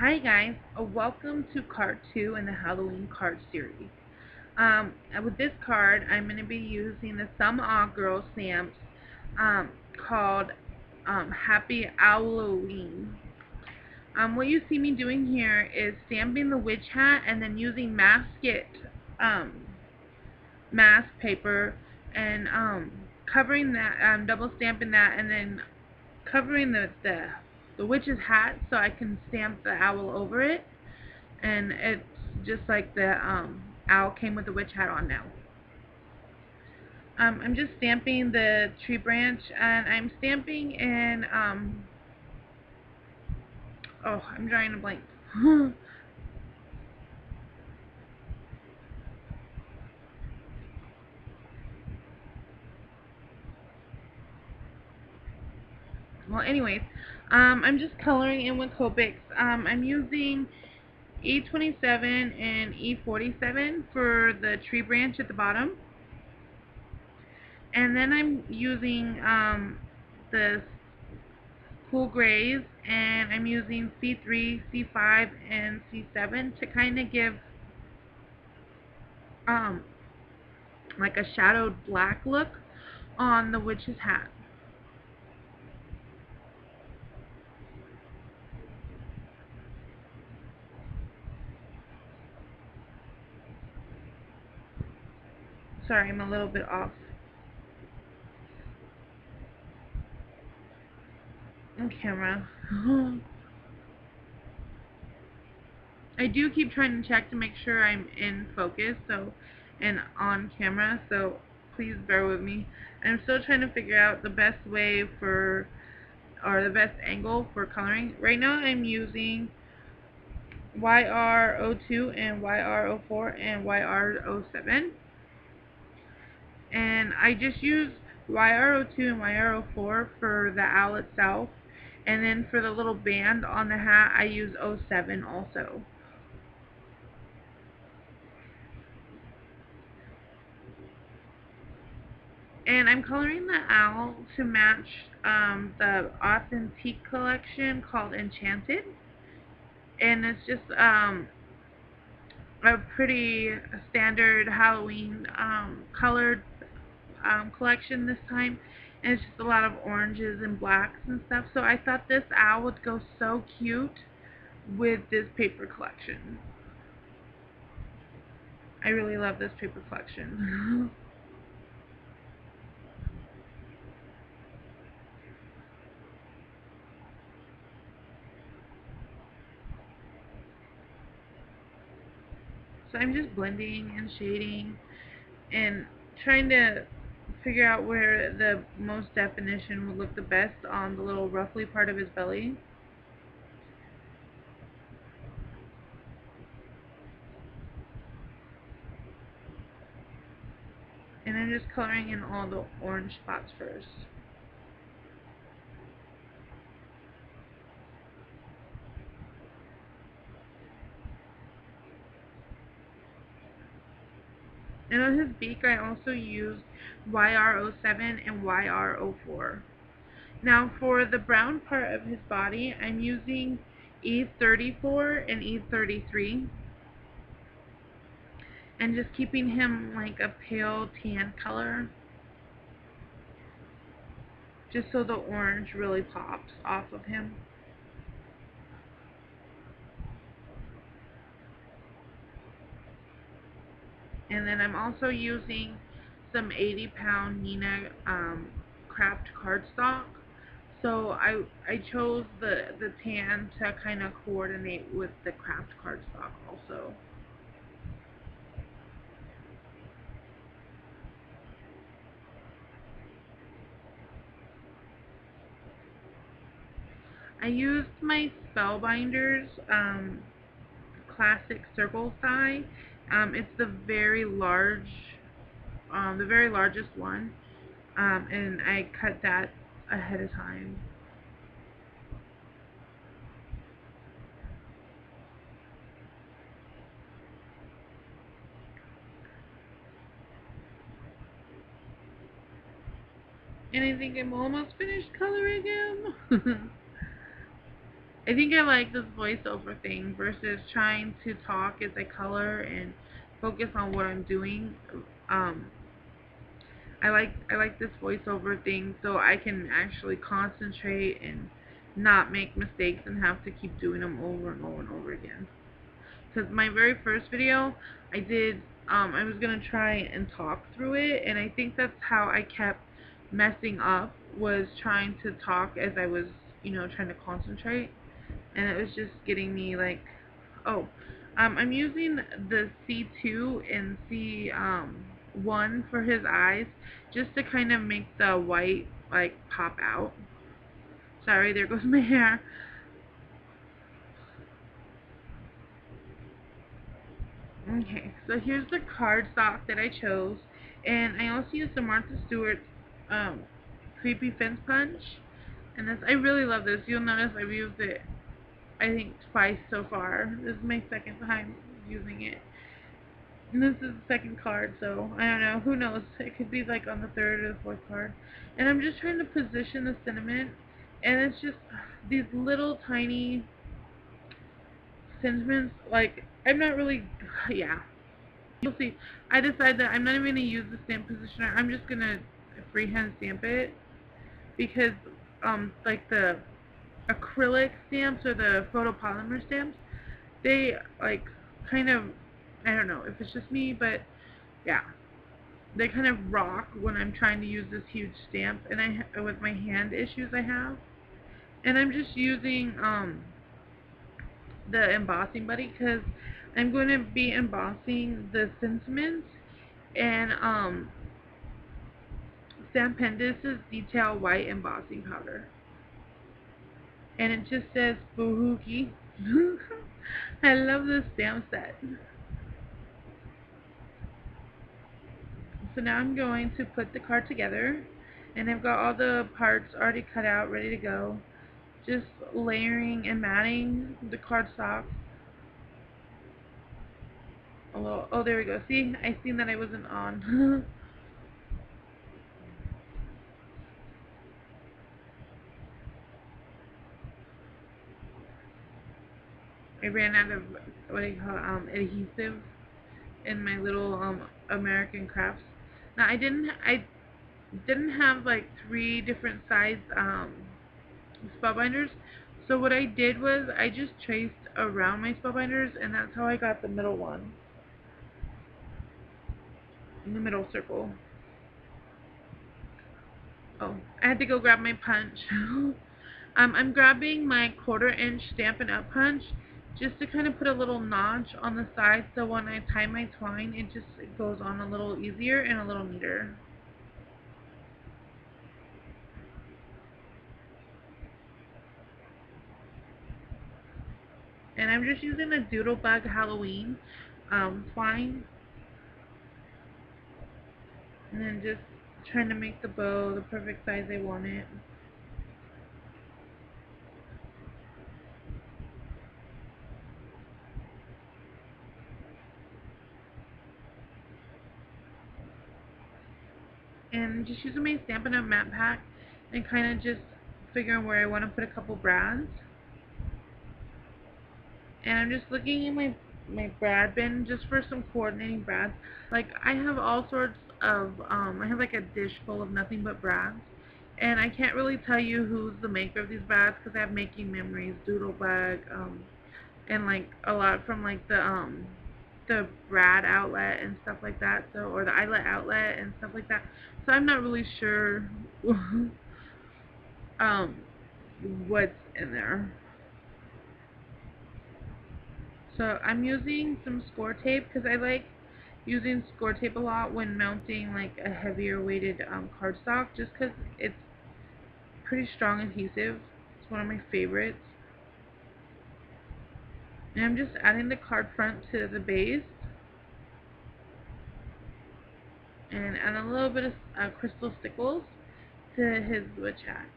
Hi guys, welcome to card 2 in the Halloween card series. With this card, I'm going to be using the Some Odd Girl stamps called Happy Halloween. What you see me doing here is stamping the witch hat and then using um, mask paper and covering that, double stamping that, and then covering the witch's hat so I can stamp the owl over it. And it's just like the owl came with the witch hat on now. I'm just stamping the tree branch, and I'm stamping in oh, I'm drawing a blank. Well, anyways, I'm just coloring in with Copics. I'm using E27 and E47 for the tree branch at the bottom, and then I'm using the cool grays, and I'm using C3, C5, and C7 to kind of give um, like a shadowed black look on the witch's hat. Sorry, I'm a little bit off on camera. I do keep trying to check to make sure I'm in focus and on camera, so please bear with me. I'm still trying to figure out the best way or the best angle for coloring. Right now I'm using YR02 and YR04 and YR07, and I just use YR02 and YR04 for the owl itself, and then for the little band on the hat I use 07 also. And I'm coloring the owl to match the Authentique collection called Enchanted, and it's just a pretty standard Halloween colored collection this time, and it's just a lot of oranges and blacks and stuff. So I thought this owl would go so cute with this paper collection. I really love this paper collection. So I'm just blending and shading and trying to figure out where the most definition would look the best on the little ruffly part of his belly. And I'm just coloring in all the orange spots first. And on his beak I also used YR07 and YR04. Now for the brown part of his body I'm using E34 and E33, and just keeping him like a pale tan color, just so the orange really pops off of him. And then I'm also using some 80-pound Nina craft cardstock. So I chose the tan to kind of coordinate with the craft cardstock also. I used my Spellbinders classic circle die. It's the very largest one, and I cut that ahead of time. And I think I'm almost finished coloring him. I think I like this voiceover thing versus trying to talk as I color and focus on what I'm doing. Um, I like this voiceover thing so I can actually concentrate and not make mistakes and have to keep doing them over and over and over again. Because my very first video, I did, I was gonna try and talk through it, and I think that's how I kept messing up, was trying to talk as I was, trying to concentrate, and it was just getting me like, oh, I'm using the C2 and C1 for his eyes, just to kind of make the white like pop out. Sorry, there goes my hair. Okay, so here's the cardstock that I chose, and I also used the Martha Stewart um, Creepy Fence Punch, and this, I really love this. You'll notice I've used it, I think, twice so far. This is my second time using it. And this is the second card, so I don't know. Who knows? It could be like on the third or the fourth card. And I'm just trying to position the sentiment, and it's just these little tiny sentiments. Like, I'm not really, yeah. You'll see. I decided that I'm not even going to use the stamp positioner. I'm just going to freehand stamp it because, like the acrylic stamps or the photopolymer stamps, they, like, kind of, I don't know if it's just me, but yeah, they kind of rock when I'm trying to use this huge stamp, and with my hand issues I have, and I'm just using the embossing buddy because I'm going to be embossing the sentiments and Stampendous' Detail White Embossing Powder, and it just says Spooky. I love this stamp set. So now I'm going to put the card together, and I've got all the parts already cut out, ready to go. Just layering and matting the cardstock. A little, oh, there we go. See, I seen that I wasn't on. I ran out of what do you call adhesive in my little American Crafts. Now I didn't have like 3 different size spellbinders. So what I did was I just traced around my spellbinders, and that's how I got the middle one in the middle circle. Oh, I had to go grab my punch. I'm grabbing my 1/4" Stampin' Up! Punch just to kind of put a little notch on the side so when I tie my twine it goes on a little easier and a little neater. And I'm just using a Doodlebug Halloween twine, and then just trying to make the bow the perfect size I want it. And just using my Stampin' Up! Matte Pack and kind of just figuring where I want to put a couple brads. And I'm just looking in my brad bin just for some coordinating brads. Like, I have all sorts of I have like a dish full of nothing but brads, and I can't really tell you who's the maker of these brads because I have Making Memories, Doodlebug, and like a lot from like the brad outlet and stuff like that, so, or the eyelet outlet and stuff like that. So I'm not really sure um what's in there. So I'm using some score tape because I like using score tape a lot when mounting like a heavier weighted cardstock, just because it's pretty strong adhesive. It's one of my favorites. And I'm just adding the card front to the base and add a little bit of crystal stickles to his witch hat,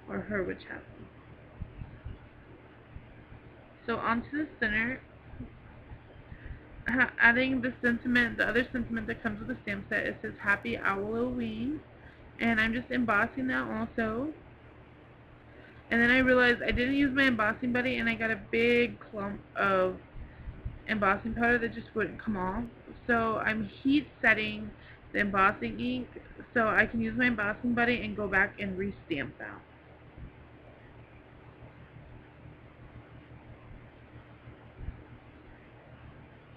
or her witch hat. So onto the center, adding the sentiment, the other sentiment that comes with the stamp set. It says Happy Halloween, and I'm just embossing that also. And then I realized I didn't use my embossing buddy, and I got a big clump of embossing powder that just wouldn't come off. So I'm heat setting the embossing ink so I can use my embossing buddy and go back and re-stamp that.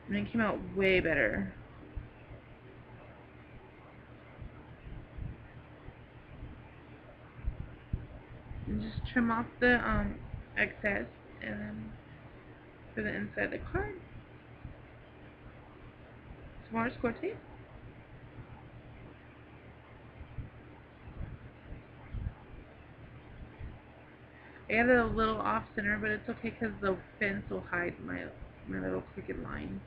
And it came out way better. And just trim off the excess, and then for the inside of the card, some more score tape. I got it a little off center, but it's okay because the fence will hide my little crooked line.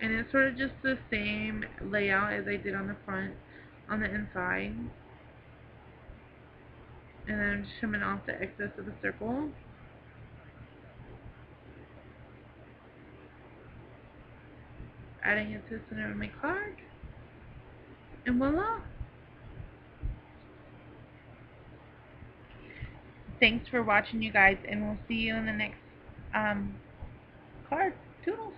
And it's sort of just the same layout as I did on the front, on the inside. And then I'm just trimming off the excess of the circle. Adding it to the center of my card. And voila! Thanks for watching, you guys, and we'll see you in the next card. Toodles!